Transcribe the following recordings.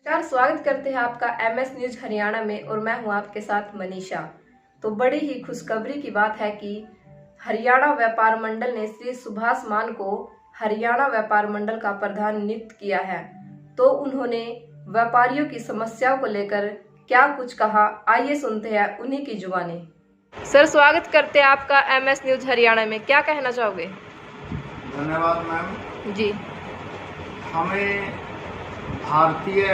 नमस्कार, स्वागत करते हैं आपका एमएस न्यूज हरियाणा में और मैं हूं आपके साथ मनीषा। तो बड़ी ही खुशखबरी की बात है कि हरियाणा व्यापार मंडल ने श्री सुभाष मान को हरियाणा व्यापार मंडल का प्रधान नियुक्त किया है। तो उन्होंने व्यापारियों की समस्याओं को लेकर क्या कुछ कहा, आइए सुनते हैं उन्हीं की जुबानी। सर, स्वागत करते हैं आपका एमएस न्यूज हरियाणा में, क्या कहना चाहोगे? धन्यवाद मैम जी। हमें भारतीय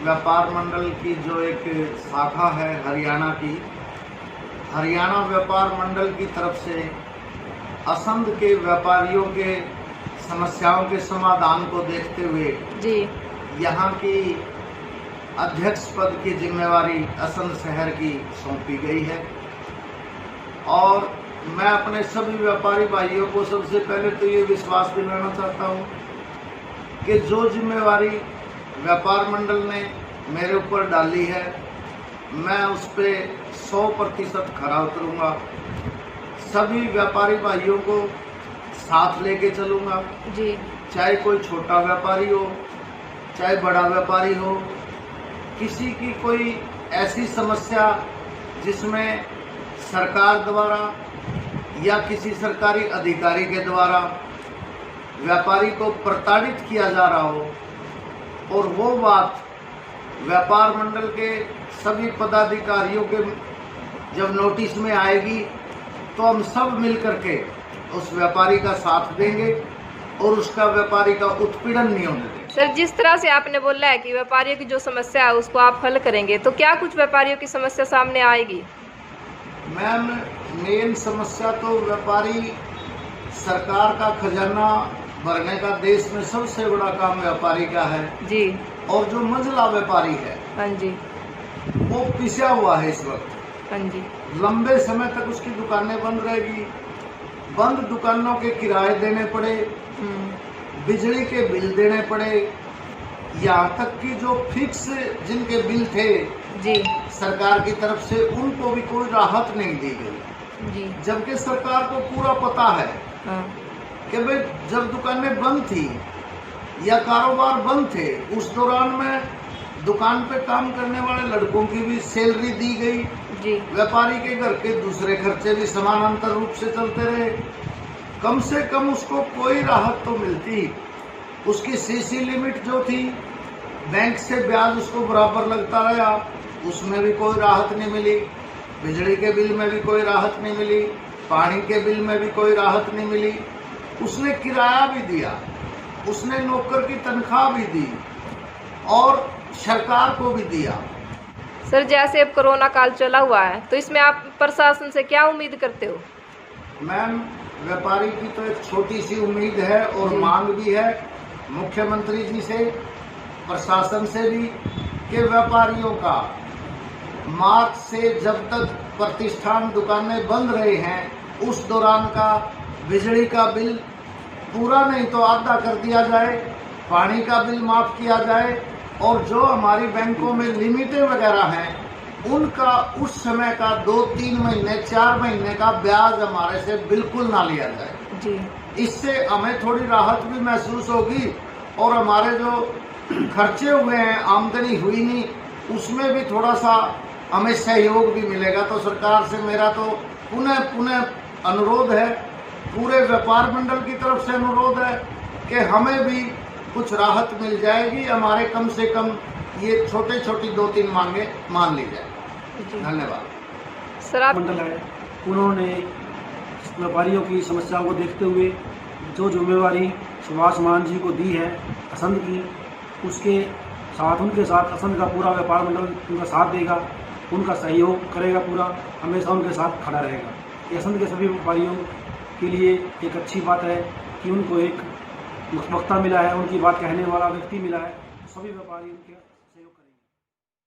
व्यापार मंडल की जो एक शाखा है हरियाणा की, हरियाणा व्यापार मंडल की तरफ से असंध के व्यापारियों के समस्याओं के समाधान को देखते हुए जी यहाँ की अध्यक्ष पद की जिम्मेवारी असंध शहर की सौंपी गई है। और मैं अपने सभी व्यापारी भाइयों को सबसे पहले तो ये विश्वास दिलाना चाहता हूँ कि जो जिम्मेवारी व्यापार मंडल ने मेरे ऊपर डाली है, मैं उस पर 100% खरा उतरूंगा। सभी व्यापारी भाइयों को साथ लेके चलूंगा जी। चाहे कोई छोटा व्यापारी हो, चाहे बड़ा व्यापारी हो। किसी की कोई ऐसी समस्या जिसमें सरकार द्वारा या किसी सरकारी अधिकारी के द्वारा व्यापारी को प्रताड़ित किया जा रहा हो, और वो बात व्यापार मंडल के सभी पदाधिकारियों के जब नोटिस में आएगी तो हम सब मिलकर के उस व्यापारी का साथ देंगे और उसका व्यापारी का उत्पीड़न नहीं होने देंगे। सर, जिस तरह से आपने बोला है कि व्यापारियों की जो समस्या है उसको आप हल करेंगे, तो क्या कुछ व्यापारियों की समस्या सामने आएगी? मैम, मेन समस्या तो व्यापारी सरकार का खजाना भरने का देश में सबसे बड़ा काम व्यापारी का है जी। और जो मंझला व्यापारी है, हाँ जी, वो पिसा हुआ है इस वक्त। हाँ जी। लंबे समय तक उसकी दुकानें बंद रहेगी, बंद दुकानों के किराए देने पड़े, बिजली के बिल देने पड़े, यहाँ तक कि जो फिक्स जिनके बिल थे जी सरकार की तरफ से उनको भी कोई राहत नहीं दी गई जी। जबकि सरकार को पूरा पता है हाँ। कि भाई जब दुकानें बंद थी या कारोबार बंद थे, उस दौरान में दुकान पे काम करने वाले लड़कों की भी सैलरी दी गई जी। व्यापारी के घर के दूसरे खर्चे भी समानांतर रूप से चलते रहे। कम से कम उसको कोई राहत तो मिलती। उसकी सीसी लिमिट जो थी, बैंक से ब्याज उसको बराबर लगता रहा, उसमें भी कोई राहत नहीं मिली। बिजली के बिल में भी कोई राहत नहीं मिली, पानी के बिल में भी कोई राहत नहीं मिली। उसने किराया भी दिया, उसने नौकर की तनख्वाह भी दी और सरकार को भी दिया। सर, जैसे अब कोरोना काल चला हुआ है, तो इसमें आप प्रशासन से क्या उम्मीद करते हो? मैम, व्यापारी की तो एक छोटी सी उम्मीद है और मांग भी है मुख्यमंत्री जी से, प्रशासन से भी, कि व्यापारियों का मार्च से जब तक प्रतिष्ठान दुकानें बंद रहे हैं उस दौरान का बिजली का बिल पूरा नहीं तो आधा कर दिया जाए, पानी का बिल माफ किया जाए, और जो हमारी बैंकों में लिमिटें वगैरह हैं उनका उस समय का 2-3 महीने 4 महीने का ब्याज हमारे से बिल्कुल ना लिया जाए जी। इससे हमें थोड़ी राहत भी महसूस होगी और हमारे जो खर्चे हुए हैं, आमदनी हुई नहीं, उसमें भी थोड़ा सा हमें सहयोग भी मिलेगा। तो सरकार से मेरा तो पुनः अनुरोध है, पूरे व्यापार मंडल की तरफ से अनुरोध है कि हमें भी कुछ राहत मिल जाएगी, हमारे कम से कम ये छोटी 2-3 मांगे मान ली जाए। धन्यवाद। सर, आप मंडल है, उन्होंने व्यापारियों की समस्याओं को देखते हुए जो जिम्मेवारी सुभाष मान जी को दी है असंध की, उसके साथ उनके साथ असंध का पूरा व्यापार मंडल उनका साथ देगा, उनका सहयोग करेगा, पूरा हमेशा उनके साथ खड़ा रहेगा। ये असंध के सभी व्यापारियों के लिए एक अच्छी बात है कि उनको एक वक्ता मिला है, उनकी बात कहने वाला व्यक्ति मिला है। सभी व्यापारी उनके